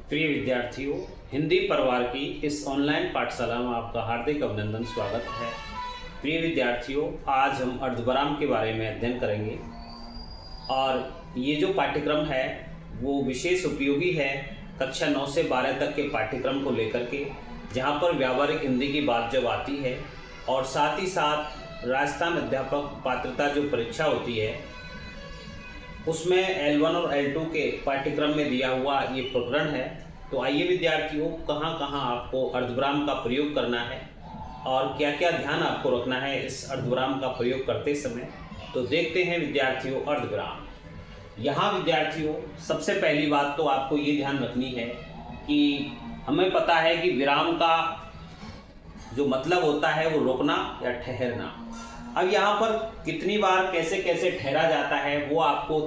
प्रिय विद्यार्थियों, हिंदी परिवार की इस ऑनलाइन पाठशाला में आपका हार्दिक अभिनंदन स्वागत है। प्रिय विद्यार्थियों, आज हम अर्धविराम के बारे में अध्ययन करेंगे और ये जो पाठ्यक्रम है वो विशेष उपयोगी है कक्षा 9 से 12 तक के पाठ्यक्रम को लेकर के, जहाँ पर व्यावहारिक हिंदी की बात जब आती है और साथ ही साथ राजस्थान अध्यापक पात्रता जो परीक्षा होती है उसमें L1 और L2 के पाठ्यक्रम में दिया हुआ ये प्रकरण है। तो आइए विद्यार्थियों, कहाँ कहाँ आपको अर्धविराम का प्रयोग करना है और क्या क्या ध्यान आपको रखना है इस अर्धविराम का प्रयोग करते समय, तो देखते हैं विद्यार्थियों अर्धविराम। यहाँ विद्यार्थियों, सबसे पहली बात तो आपको ये ध्यान रखनी है कि हमें पता है कि विराम का जो मतलब होता है वो रोकना या ठहरना। अब यहाँ पर कितनी बार कैसे कैसे ठहरा जाता है वो आपको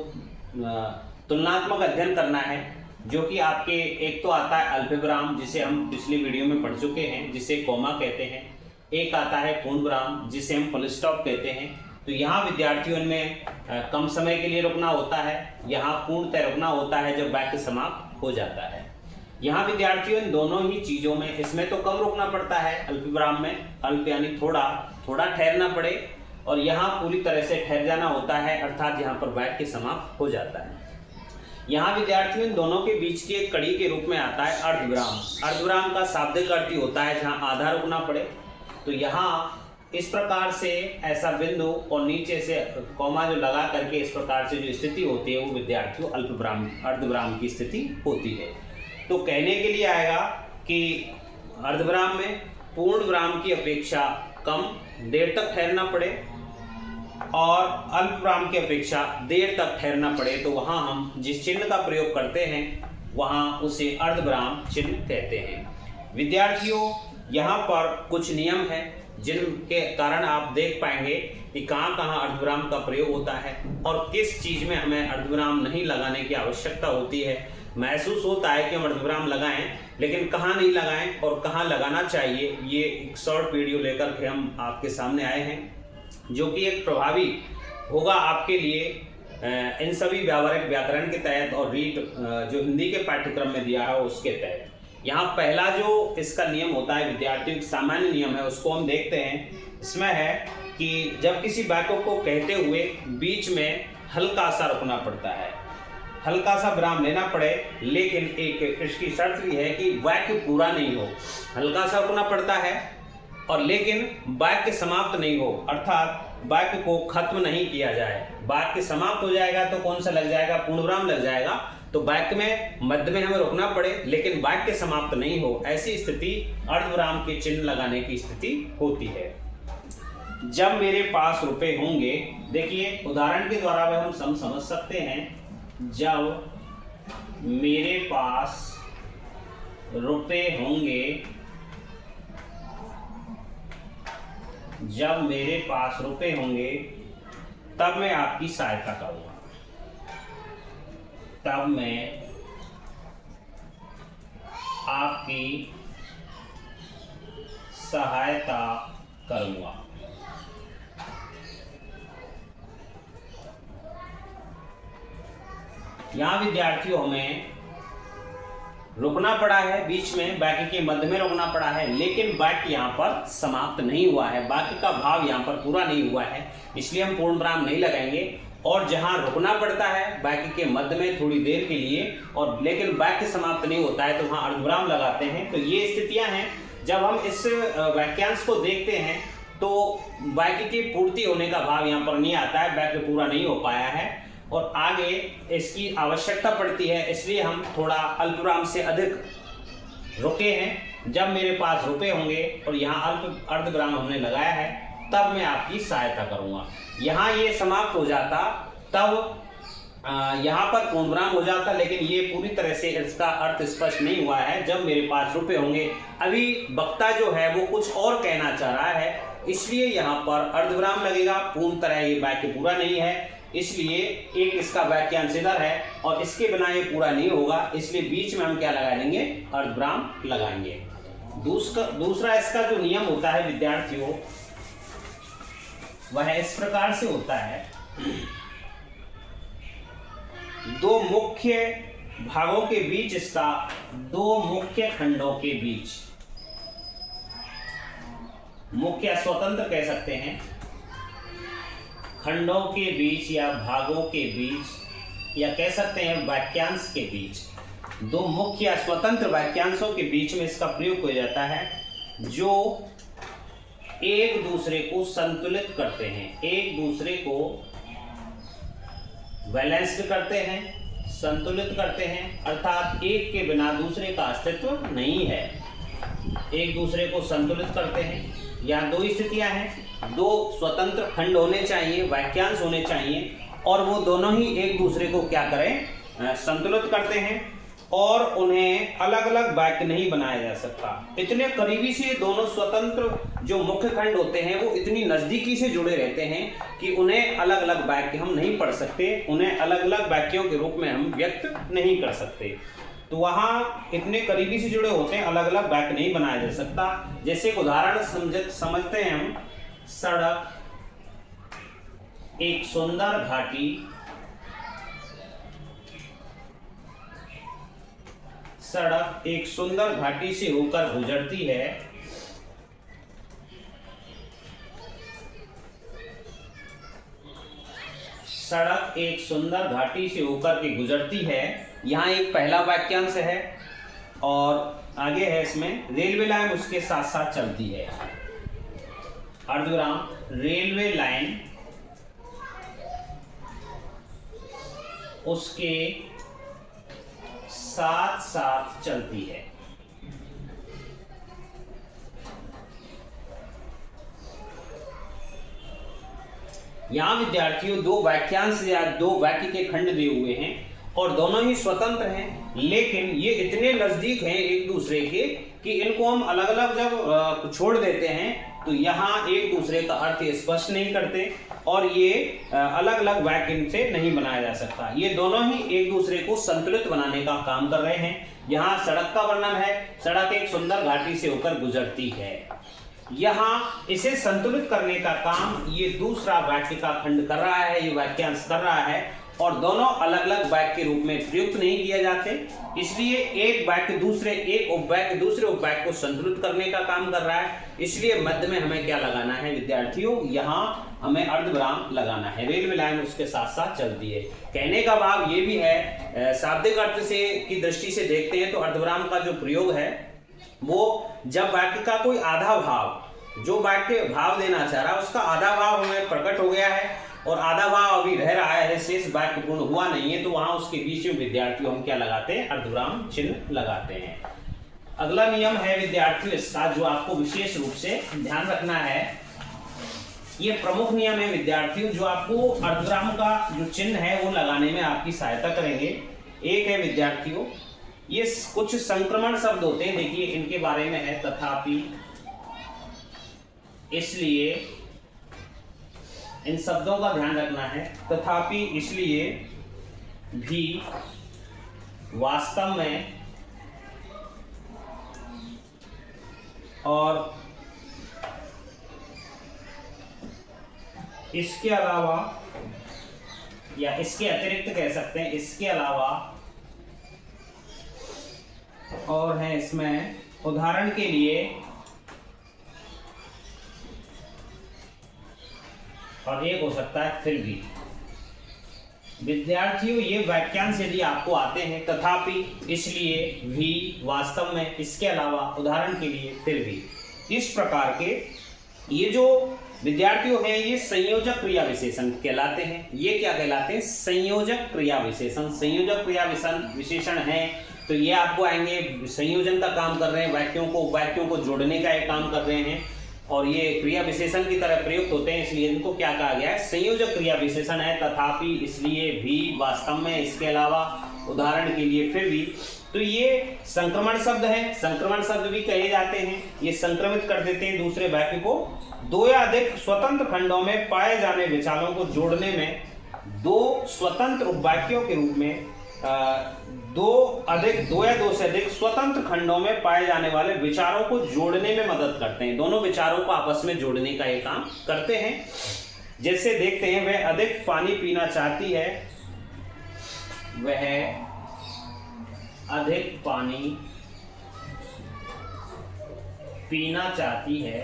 तुलनात्मक अध्ययन करना है, जो कि आपके एक तो आता है अल्पविराम, जिसे हम पिछले वीडियो में पढ़ चुके हैं, जिसे कॉमा कहते हैं। एक आता है पूर्ण विराम, जिसे हम फुल स्टॉप कहते हैं। तो यहाँ विद्यार्थियों में कम समय के लिए रुकना होता है, यहाँ पूर्णतः रुकना होता है जब वाक्य समाप्त हो जाता है। यहाँ विद्यार्थियों इन दोनों ही चीज़ों में, इसमें तो कम रुकना पड़ता है अल्पविराम में, अल्प यानी थोड़ा थोड़ा ठहरना पड़े, और यहाँ पूरी तरह से ठहर जाना होता है, अर्थात यहाँ पर वाक्य समाप्त हो जाता है। यहाँ विद्यार्थियों इन दोनों के बीच की एक कड़ी के रूप में आता है अर्धविराम। अर्धविराम का शाब्दिक अर्थ ही होता है जहाँ आधा रुकना पड़े। तो यहाँ इस प्रकार से ऐसा बिंदु और नीचे से कॉमा जो लगा करके इस प्रकार से जो स्थिति होती है वो विद्यार्थियों अल्पविराम अर्धविराम की स्थिति होती है। तो कहने के लिए आएगा कि अर्धविराम में पूर्ण विराम की अपेक्षा कम देर तक ठहरना पड़े और अल्पविराम की अपेक्षा देर तक ठहरना पड़े, तो वहाँ हम जिस चिन्ह का प्रयोग करते हैं वहाँ उसे अर्धविराम चिन्ह कहते हैं। विद्यार्थियों, यहाँ पर कुछ नियम हैं जिनके कारण आप देख पाएंगे कि कहाँ कहाँ अर्धविराम का प्रयोग होता है और किस चीज़ में हमें अर्धविराम नहीं लगाने की आवश्यकता होती है। महसूस होता है कि हम अर्धविराम लगाएं, लेकिन कहाँ नहीं लगाएं और कहाँ लगाना चाहिए, ये एक शॉर्ट वीडियो लेकर के हम आपके सामने आए हैं, जो कि एक प्रभावी होगा आपके लिए इन सभी व्यावहारिक व्याकरण के तहत और रीट जो हिंदी के पाठ्यक्रम में दिया है उसके तहत। यहाँ पहला जो इसका नियम होता है विद्यार्थियों, एक सामान्य नियम है, उसको हम देखते हैं। इसमें है कि जब किसी वाक्य को कहते हुए बीच में हल्का सा रुकना पड़ता है, हल्का सा विराम लेना पड़े, लेकिन एक इसकी शर्त भी है कि वाक्य पूरा नहीं हो। हल्का सा रुकना पड़ता है और लेकिन वाक्य समाप्त नहीं हो, अर्थात वाक्य को खत्म नहीं किया जाए। वाक्य समाप्त हो जाएगा तो कौन सा लग जाएगा, पूर्ण विराम लग जाएगा। तो वाक्य में मध्य में हमें रुकना पड़े लेकिन वाक्य समाप्त नहीं हो, ऐसी स्थिति अर्धविराम के चिन्ह लगाने की स्थिति होती है। जब मेरे पास रुपए होंगे, देखिए उदाहरण के द्वारा वह हम समझ सकते हैं। जब मेरे पास रुपए होंगे, जब मेरे पास रुपए होंगे तब मैं आपकी सहायता करूंगा, तब मैं आपकी सहायता करूंगा। यहाँ विद्यार्थियों हमें रुकना पड़ा है, बीच में वाक्य के मध्य में रुकना पड़ा है, लेकिन वाक्य यहाँ पर समाप्त नहीं हुआ है, वाक्य का भाव यहाँ पर पूरा नहीं हुआ है, इसलिए हम पूर्ण विराम नहीं लगाएंगे। और जहाँ रुकना पड़ता है वाक्य के मध्य में थोड़ी देर के लिए और लेकिन वाक्य समाप्त नहीं होता है, तो वहाँ अर्धविराम लगाते हैं। तो ये स्थितियाँ हैं। जब हम इस वाक्यांश को देखते हैं तो वाक्य की पूर्ति होने का भाव यहाँ पर नहीं आता है, वाक्य पूरा नहीं हो पाया है और आगे इसकी आवश्यकता पड़ती है, इसलिए हम थोड़ा अल्पविराम से अधिक रुके हैं। जब मेरे पास रुपए होंगे और यहाँ अर्धविराम हमने लगाया है, तब मैं आपकी सहायता करूंगा। यहाँ ये समाप्त हो जाता, तब यहाँ पर पूर्ण विराम हो जाता, लेकिन ये पूरी तरह से इसका अर्थ स्पष्ट नहीं हुआ है। जब मेरे पास रुपए होंगे, अभी वक्ता जो है वो कुछ और कहना चाह रहा है, इसलिए यहाँ पर अर्धविराम लगेगा। पूर्ण तरह ये वाक्य पूरा नहीं है, इसलिए एक इसका वाक्यांश इधर है और इसके बिना ये पूरा नहीं होगा, इसलिए बीच में हम क्या लगा लेंगे, अर्धविराम लगाएंगे। दूसरा इसका जो नियम होता है विद्यार्थियों, वह इस प्रकार से होता है। दो मुख्य भागों के बीच इसका दो मुख्य खंडों के बीच, मुख्य स्वतंत्र कह सकते हैं, खंडों के बीच या भागों के बीच या कह सकते हैं वाक्यांश के बीच, दो मुख्य या स्वतंत्र वाक्यांशों के बीच में इसका प्रयोग हो जाता है, जो एक दूसरे को संतुलित करते हैं, एक दूसरे को बैलेंस्ड करते हैं, संतुलित करते हैं, अर्थात एक के बिना दूसरे का अस्तित्व नहीं है। एक दूसरे को संतुलित करते हैं। यहाँ दो स्थितियां हैं, दो स्वतंत्र खंड होने चाहिए, वाक्यांश होने चाहिए, और वो दोनों ही एक दूसरे को क्या करें, संतुलित करते हैं, और उन्हें अलग अलग वाक्य नहीं बनाया जा सकता। इतने करीबी से दोनों स्वतंत्र जो मुख्य खंड होते हैं वो इतनी नज़दीकी से जुड़े रहते हैं कि उन्हें अलग अलग वाक्य हम नहीं पढ़ सकते, उन्हें अलग अलग वाक्यों के रूप में हम व्यक्त नहीं कर सकते। तो वहाँ इतने करीबी से जुड़े होते हैं, अलग अलग वाक्य नहीं बनाया जा सकता। जैसे एक उदाहरण समझते हैं हम, सड़क एक सुंदर घाटी, सड़क एक सुंदर घाटी से होकर गुजरती है, सड़क एक सुंदर घाटी से होकर के गुजरती है। यहाँ एक पहला वाक्यांश है और आगे है इसमें रेलवे लाइन उसके साथ साथ चलती है। अर्धविराम, रेलवे लाइन उसके साथ साथ चलती है। यहां विद्यार्थियों दो वाक्यांश या दो वाक्य के खंड दिए हुए हैं और दोनों ही स्वतंत्र हैं, लेकिन ये इतने नजदीक हैं एक दूसरे के कि इनको हम अलग अलग जब छोड़ देते हैं तो यहाँ एक दूसरे का अर्थ स्पष्ट नहीं करते और ये अलग अलग वाक्य से नहीं बनाया जा सकता। ये दोनों ही एक दूसरे को संतुलित बनाने का काम कर रहे हैं। यहाँ सड़क का वर्णन है, सड़क एक सुंदर घाटी से होकर गुजरती है। यहाँ इसे संतुलित करने का काम ये दूसरा वाक्य का खंड कर रहा है, ये वाक्यांश कर रहा है और दोनों अलग अलग वाक्य के रूप में प्रयुक्त नहीं किए जाते, इसलिए एक वाक्य एक उपवाक्य दूसरे उपवाक्य को संतुलित करने का काम कर रहा है। इसलिए मध्य में हमें क्या लगाना है विद्यार्थियों, यहाँ हमें अर्धविराम लगाना है। रेलवे लाइन उसके साथ साथ चलती है। कहने का भाव ये भी है, शाब्दिक अर्थ से की दृष्टि से देखते हैं तो अर्धविराम का जो प्रयोग है वो जब वाक्य का कोई आधा भाव, जो वाक्य भाव देना चाह रहा है उसका आधा भाव हमें प्रकट हो गया है और आधा भाव अभी रह रहा है, शेष वाक्य पूर्ण हुआ नहीं है, तो वहां उसके बीच में विद्यार्थियों हम क्या लगाते हैं, अर्धविराम चिन्ह लगाते हैं। अगला नियम है विद्यार्थियों इसका जो आपको विशेष रूप से ध्यान रखना है, ये प्रमुख नियम है विद्यार्थियों जो आपको अर्धविराम का जो चिन्ह है वो लगाने में आपकी सहायता करेंगे। एक है विद्यार्थियों, ये कुछ संक्रमण शब्द होते हैं, देखिए इनके बारे में है तथापि, इसलिए, इन शब्दों का ध्यान रखना है। तथापि, इसलिए, भी, वास्तव में, और इसके अलावा या इसके अतिरिक्त कह सकते हैं, इसके अलावा, और है इसमें उदाहरण के लिए, और एक हो सकता है फिर भी। विद्यार्थियों ये वाक्यांश यदि आपको आते हैं तथापि, इसलिए, भी, वास्तव में, इसके अलावा, उदाहरण के लिए, फिर भी, इस प्रकार के ये जो विद्यार्थियों हैं ये संयोजक क्रिया विशेषण कहलाते हैं। ये क्या कहलाते हैं, संयोजक क्रिया विशेषण। संयोजक क्रिया विशेषण है तो ये आपको आएंगे, संयोजन का काम कर रहे हैं, वाक्यों को जोड़ने का एक काम कर रहे हैं और ये क्रिया विशेषण की तरह प्रयुक्त होते हैं, इसलिए इनको क्या कहा गया है, संयोजक क्रिया विशेषण है। तथापि, इसलिए, भी, वास्तव में, इसके अलावा, उदाहरण के लिए, फिर भी। तो ये संक्रमण शब्द है, संक्रमण शब्द भी कहे जाते हैं, ये संक्रमित कर देते हैं दूसरे वाक्य को। दो या अधिक स्वतंत्र खंडों में पाए जाने विचारों को जोड़ने में, दो स्वतंत्र उपवाक्यों के रूप में दो या दो से अधिक स्वतंत्र खंडों में पाए जाने वाले विचारों को जोड़ने में मदद करते हैं। दोनों विचारों को आपस में जोड़ने का ये काम करते हैं। जैसे देखते हैं, वह अधिक पानी पीना चाहती है, वह अधिक पानी पीना चाहती है,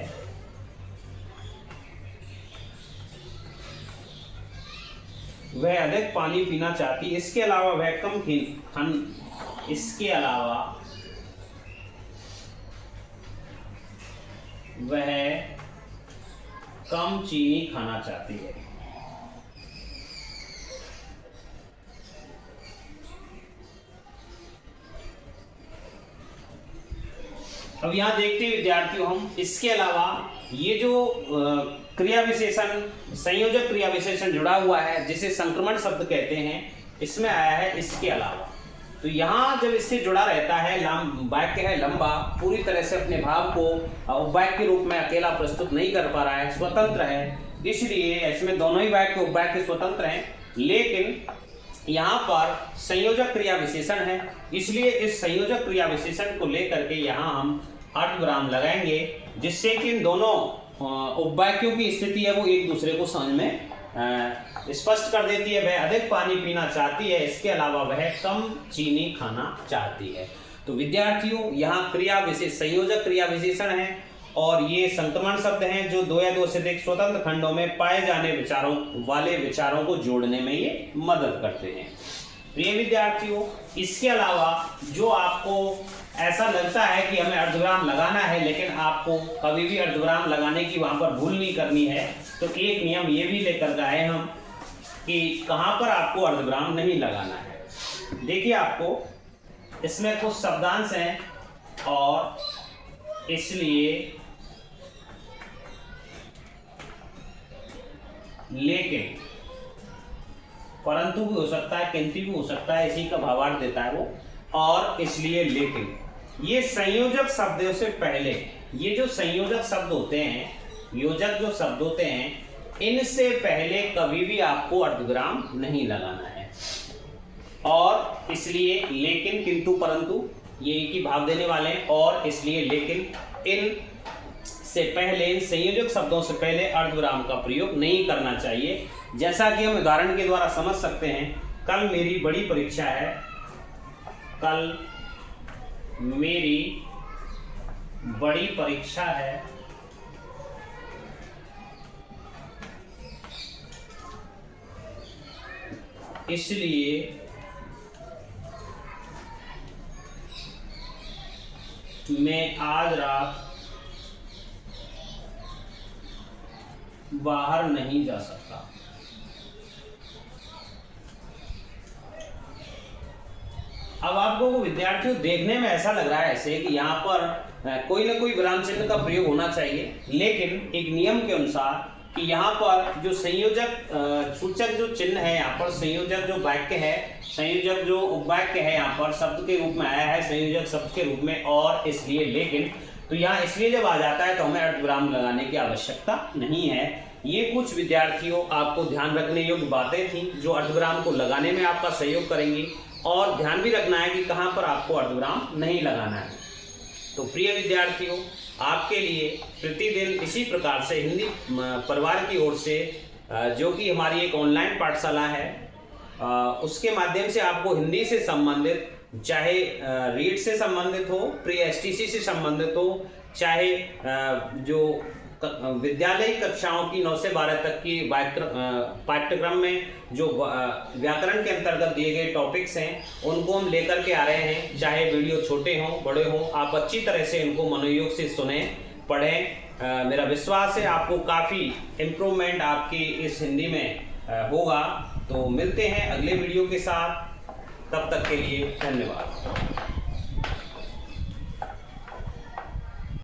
वह अधिक पानी पीना चाहती है। इसके अलावा वह इसके अलावा वह कम चीनी खाना चाहती है। अब यहां देखते हैं विद्यार्थियों हम, इसके अलावा ये जो क्रिया विशेषण, संयोजक क्रिया विशेषण जुड़ा हुआ है जिसे संक्रमण शब्द कहते हैं, इसमें आया है इसके अलावा। तो यहाँ जब इससे जुड़ा रहता है, वाक्य है लंबा, पूरी तरह से अपने भाव को उपवाक्य के रूप में अकेला प्रस्तुत नहीं कर पा रहा है, स्वतंत्र है, इसलिए इसमें दोनों ही वाक्य उपवाक्य स्वतंत्र हैं, लेकिन यहाँ पर संयोजक क्रिया विशेषण है, इसलिए इस संयोजक क्रिया विशेषण को लेकर के यहाँ हम अर्धविराम लगाएंगे, जिससे कि इन दोनों उपवाक्यों की स्थिति है वो एक दूसरे को समझ में स्पष्ट कर देती है। वह अधिक पानी पीना चाहती है, इसके अलावा वह कम चीनी खाना चाहती है। तो विद्यार्थियों, यहाँ क्रिया विशेष संयोजक क्रिया विशेषण है और ये संक्रमण शब्द हैं जो दो या दो से अधिक स्वतंत्र खंडों में पाए जाने विचारों को जोड़ने में ये मदद करते हैं। प्रिय विद्यार्थियों, इसके अलावा जो आपको ऐसा लगता है कि हमें अर्धविराम लगाना है, लेकिन आपको कभी भी अर्धविराम लगाने की वहां पर भूल नहीं करनी है, तो एक नियम ये भी लेकर आए हम कि कहां पर आपको अर्धविराम नहीं लगाना है। देखिए, आपको इसमें कुछ शब्दांश हैं और इसलिए, लेकिन, परंतु भी हो सकता है, किंतु भी हो सकता है, इसी का भावार्थ देता है वो, और इसलिए, लेकिन। ये संयोजक शब्दों से पहले, ये जो संयोजक शब्द होते हैं, योजक जो शब्द होते हैं, इनसे पहले कभी भी आपको अर्धविराम नहीं लगाना है। और इसलिए, लेकिन, किंतु, परंतु ये एक ही भाव देने वाले हैं, और इसलिए, लेकिन, इन से पहले, इन संयोजक शब्दों से पहले अर्धविराम का प्रयोग नहीं करना चाहिए। जैसा कि हम उदाहरण के द्वारा समझ सकते हैं, कल मेरी बड़ी परीक्षा है, कल मेरी बड़ी परीक्षा है, इसलिए मैं आज रात बाहर नहीं जा सकता। अब आपको विद्यार्थियों देखने में ऐसा लग रहा है ऐसे कि यहाँ पर कोई ना कोई विराम चिन्ह का प्रयोग होना चाहिए, लेकिन एक नियम के अनुसार कि यहाँ पर जो संयोजक सूचक जो चिन्ह है, यहाँ पर संयोजक जो वाक्य है, संयोजक जो उपवाक्य है, यहाँ पर शब्द के रूप में आया है, संयोजक शब्द के रूप में, और इसलिए, लेकिन। तो यहाँ इसलिए जब आ जाता है तो हमें अर्धविराम लगाने की आवश्यकता नहीं है। ये कुछ विद्यार्थियों आपको ध्यान रखने योग्य बातें थी जो अर्धविराम को लगाने में आपका सहयोग करेंगी, और ध्यान भी रखना है कि कहाँ पर आपको अर्धविराम नहीं लगाना है। तो प्रिय विद्यार्थियों, आपके लिए प्रतिदिन इसी प्रकार से हिंदी परिवार की ओर से जो कि हमारी एक ऑनलाइन पाठशाला है, उसके माध्यम से आपको हिंदी से संबंधित, चाहे रीड से संबंधित हो, प्री एसटीसी से संबंधित हो, चाहे जो विद्यालय कक्षाओं की 9 से 12 तक की पाठ्यक्रम में जो व्याकरण के अंतर्गत दिए गए टॉपिक्स हैं, उनको हम लेकर के आ रहे हैं। चाहे वीडियो छोटे हों, बड़े हों, आप अच्छी तरह से इनको मनोयोग से सुने, पढ़ें। मेरा विश्वास है आपको काफ़ी इम्प्रूवमेंट आपकी इस हिंदी में होगा। तो मिलते हैं अगले वीडियो के साथ, तब तक के लिए धन्यवाद।